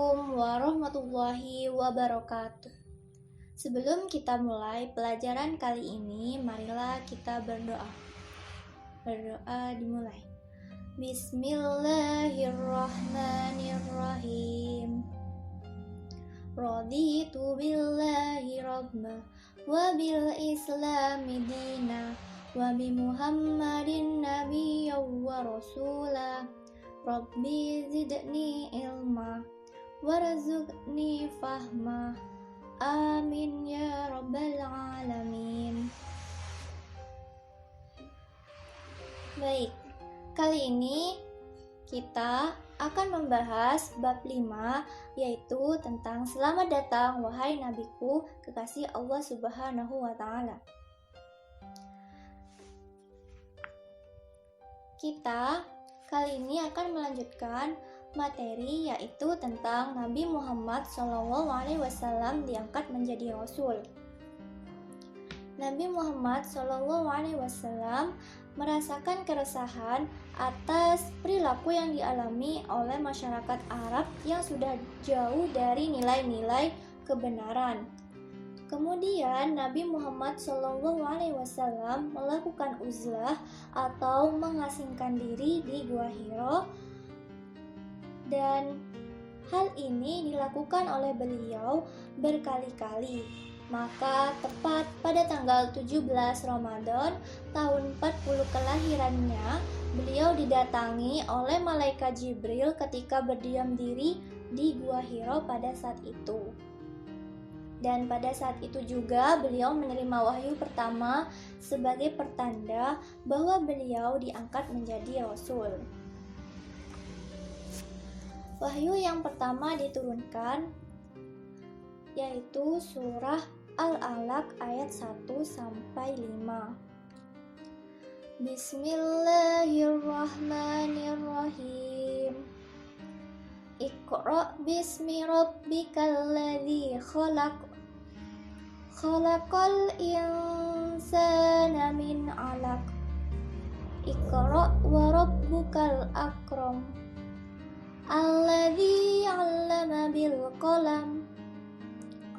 Assalamualaikum warahmatullahi wabarakatuh. Sebelum kita mulai pelajaran kali ini, marilah kita berdoa. Berdoa dimulai. Bismillahirrahmanirrahim. Raditu billahi rabba wa bil islami dina wa bi Muhammadin nabiyya wa rasula. Rabbi zidni ilma warzuqni fahma. Amin ya rabbal alamin. Baik, kali ini kita akan membahas bab 5, yaitu tentang selamat datang wahai nabiku, kekasih Allah Subhanahu wa ta'ala. Kita kali ini akan melanjutkan materi, yaitu tentang Nabi Muhammad SAW diangkat menjadi Rasul. Nabi Muhammad SAW merasakan keresahan atas perilaku yang dialami oleh masyarakat Arab yang sudah jauh dari nilai-nilai kebenaran. Kemudian Nabi Muhammad SAW melakukan uzlah atau mengasingkan diri di Gua Hiro, dan hal ini dilakukan oleh beliau berkali-kali. Maka tepat pada tanggal 17 Ramadan tahun 40 kelahirannya, beliau didatangi oleh malaikat Jibril ketika berdiam diri di Gua Hiro pada saat itu. Dan pada saat itu juga beliau menerima wahyu pertama sebagai pertanda bahwa beliau diangkat menjadi Rasul. Wahyu yang pertama diturunkan yaitu surah Al-Alaq ayat 1-5. Bismillahirrahmanirrahim. Iqra bismi rabbikal ladzi khalaq. Khalaqal insana min 'alaq. Iqra wa rabbukal akram. Alladzi 'allama bil qalam.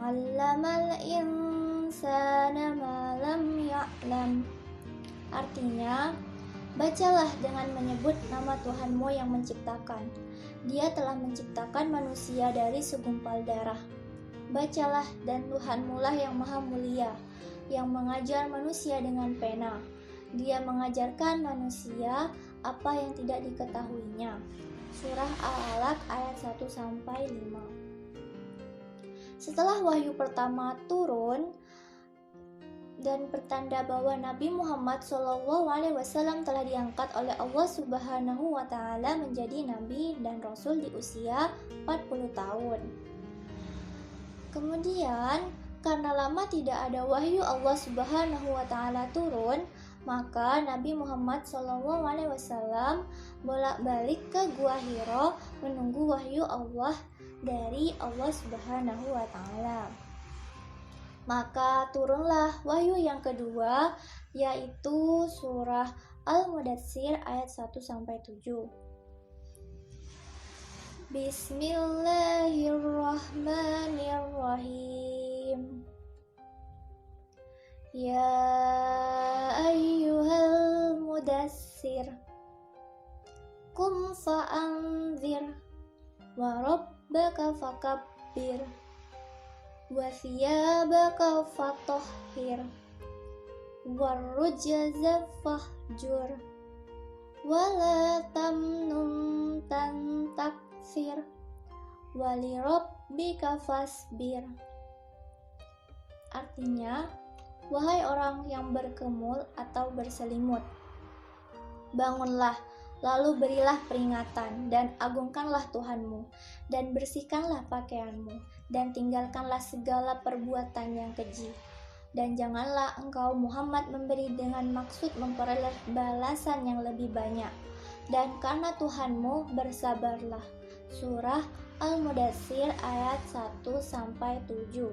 'Allamal insana ma lam ya'lam. Artinya, bacalah dengan menyebut nama Tuhanmu yang menciptakan. Dia telah menciptakan manusia dari segumpal darah. Bacalah, dan Tuhanmu lah yang maha mulia, yang mengajar manusia dengan pena. Dia mengajarkan manusia apa yang tidak diketahuinya. Surah Al-Alaq ayat 1-5. Setelah wahyu pertama turun dan pertanda bahwa Nabi Muhammad SAW telah diangkat oleh Allah Subhanahu wa ta'ala menjadi nabi dan rasul di usia 40 tahun. Kemudian, karena lama tidak ada wahyu Allah Subhanahu wa ta'ala turun, maka Nabi Muhammad SAW bolak-balik ke Gua Hiro menunggu wahyu Allah dari Allah Subhanahu wa ta'ala. Maka turunlah wahyu yang kedua, yaitu surah Al-Mudatsir ayat 1-7. Bismillahirrahmanirrahim. Ya ayyuhal mudassir, qum fa'anzir, wa rabbaka fakabbir, wa thiyabaka fatahhir, warrujza fahjur, wa la tamnun tantakfir, wa li rabbika fasbir. Artinya, wahai orang yang berkemul atau berselimut, bangunlah, lalu berilah peringatan, dan agungkanlah Tuhanmu, dan bersihkanlah pakaianmu, dan tinggalkanlah segala perbuatan yang keji. Dan janganlah engkau Muhammad memberi dengan maksud memperoleh balasan yang lebih banyak. Dan karena Tuhanmu, bersabarlah. Surah Al-Mudatsir ayat 1-7.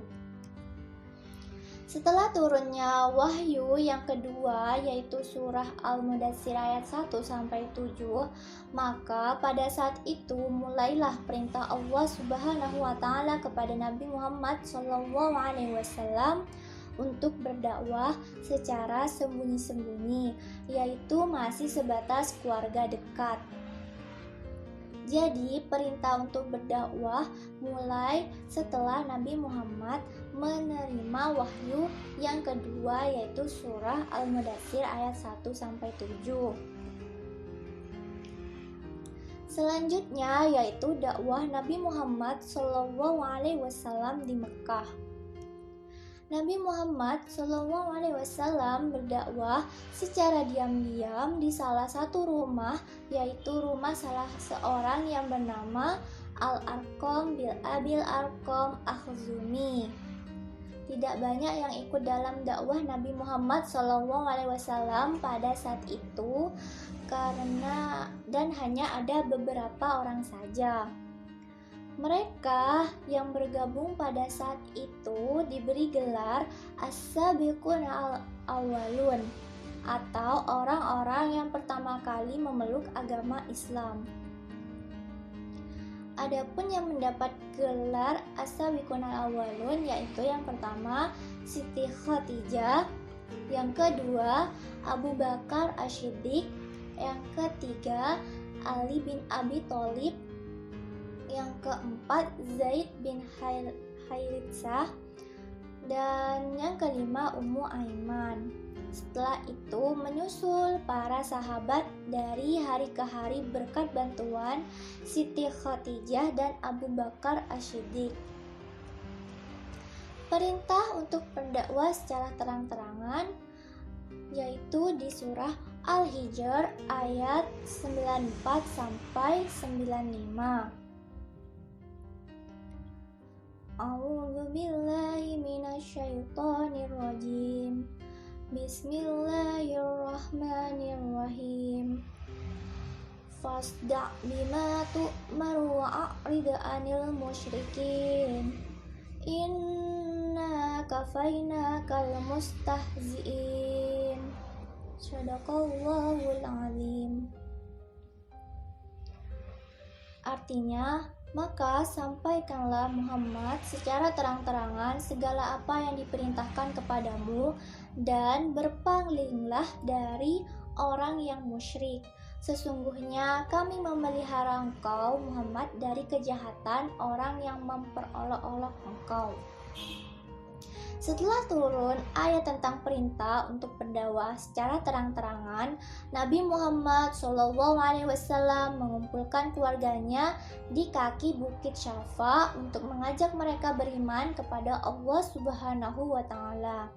Setelah turunnya wahyu yang kedua yaitu surah Al-Mudatsir ayat 1-7, maka pada saat itu mulailah perintah Allah Subhanahu wa taala kepada Nabi Muhammad SAW untuk berdakwah secara sembunyi-sembunyi, yaitu masih sebatas keluarga dekat. Jadi, perintah untuk berdakwah mulai setelah Nabi Muhammad menerima wahyu yang kedua yaitu surah Al-Mudatsir ayat 1-7. Selanjutnya yaitu dakwah Nabi Muhammad SAW di Mekah. Nabi Muhammad SAW berdakwah secara diam-diam di salah satu rumah, yaitu rumah salah seorang yang bernama Al-Arqam bin Abil Arqam Akhzumi. Tidak banyak yang ikut dalam dakwah Nabi Muhammad SAW pada saat itu dan hanya ada beberapa orang saja. Mereka yang bergabung pada saat itu diberi gelar As-Sabiqun Al-Awwalun atau orang-orang yang pertama kali memeluk agama Islam. Adapun yang mendapat gelar As-Sabiqun Al-Awwalun yaitu yang pertama Siti Khadijah, yang kedua Abu Bakar Asy-Siddiq, yang ketiga Ali bin Abi Thalib, yang keempat Zaid bin Hairitsah, dan yang kelima Ummu Aiman. Setelah itu menyusul para sahabat dari hari ke hari berkat bantuan Siti Khadijah dan Abu Bakar Asy-Siddiq. Perintah untuk berdakwah secara terang-terangan yaitu di surah Al-Hijr ayat 94-95. A'udzu billahi minasyaitonir rajim. Bismillahirrahmanirrahim. Fasda' bima tu'maru wa'rid 'anil musyrikin. Inna kafainakal mustahzi'in. Shadaqallahul azim. Artinya, maka sampaikanlah Muhammad secara terang-terangan segala apa yang diperintahkan kepadamu dan berpalinglah dari orang yang musyrik. Sesungguhnya kami memelihara engkau Muhammad dari kejahatan orang yang memperolok-olok engkau. Setelah turun ayat tentang perintah untuk berdakwah secara terang-terangan, Nabi Muhammad SAW mengumpulkan keluarganya di kaki Bukit Syafa untuk mengajak mereka beriman kepada Allah Subhanahu wa taala.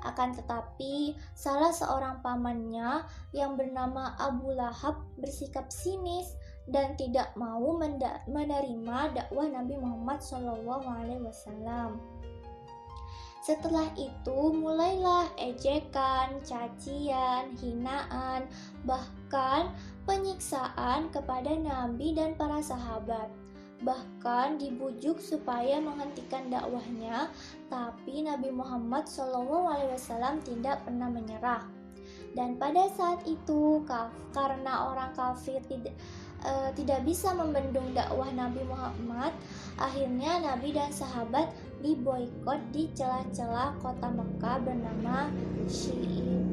Akan tetapi, salah seorang pamannya yang bernama Abu Lahab bersikap sinis dan tidak mau menerima dakwah Nabi Muhammad SAW. Setelah itu mulailah ejekan, cacian, hinaan, bahkan penyiksaan kepada Nabi dan para sahabat. Bahkan dibujuk supaya menghentikan dakwahnya, tapi Nabi Muhammad SAW tidak pernah menyerah. Dan pada saat itu, karena orang kafir tidak bisa membendung dakwah Nabi Muhammad, akhirnya Nabi dan sahabat diboikot di celah-celah kota Mekah bernama Syi'in.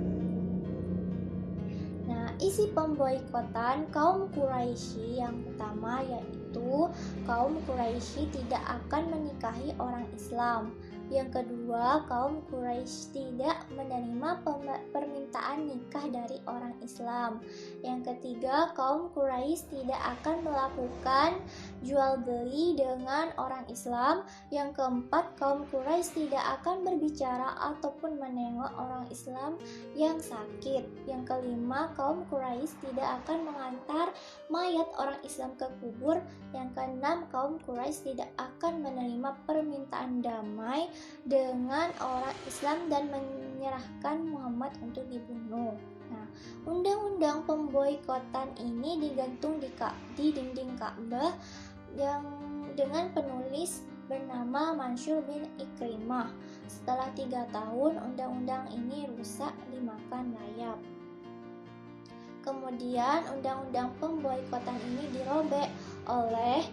Nah, isi pemboikotan kaum Quraisy yang pertama yaitu kaum Quraisy tidak akan menikahi orang Islam. Yang kedua, kaum Quraisy tidak menerima permintaan nikah dari orang Islam. Yang ketiga, kaum Quraisy tidak akan melakukan jual beli dengan orang Islam. Yang keempat, kaum Quraisy tidak akan berbicara ataupun menengok orang Islam yang sakit. Yang kelima, kaum Quraisy tidak akan mengantar mayat orang Islam ke kubur. Yang keenam, kaum Quraisy tidak akan menerima permintaan damai dengan orang Islam dan menyerahkan Muhammad untuk dibunuh. Nah, undang-undang pemboikotan ini digantung di dinding Ka'bah yang dengan penulis bernama Mansur bin Ikrimah. Setelah 3 tahun, undang-undang ini rusak dimakan layap. Kemudian undang-undang pemboikotan ini dirobek oleh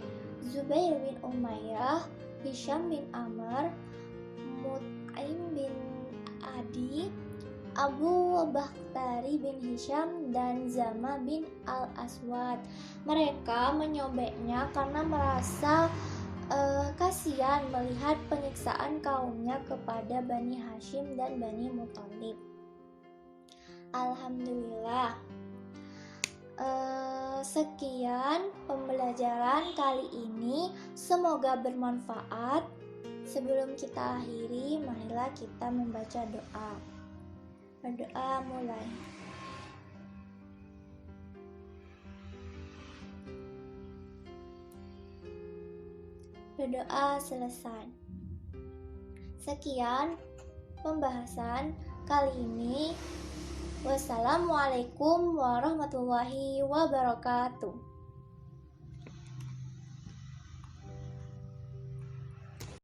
Zubair bin Umayyah, Hisham bin Amr, Mut'im bin Adi, Abu Bakhtari bin Hisham, dan Zama bin Al-Aswad. Mereka menyobeknya karena merasa kasihan melihat penyiksaan kaumnya kepada Bani Hashim dan Bani Muthalib. Alhamdulillah. Sekian pembelajaran kali ini, semoga bermanfaat. Sebelum kita akhiri, marilah kita membaca doa. Berdoa mulai. Berdoa selesai. Sekian pembahasan kali ini. Wassalamualaikum warahmatullahi wabarakatuh.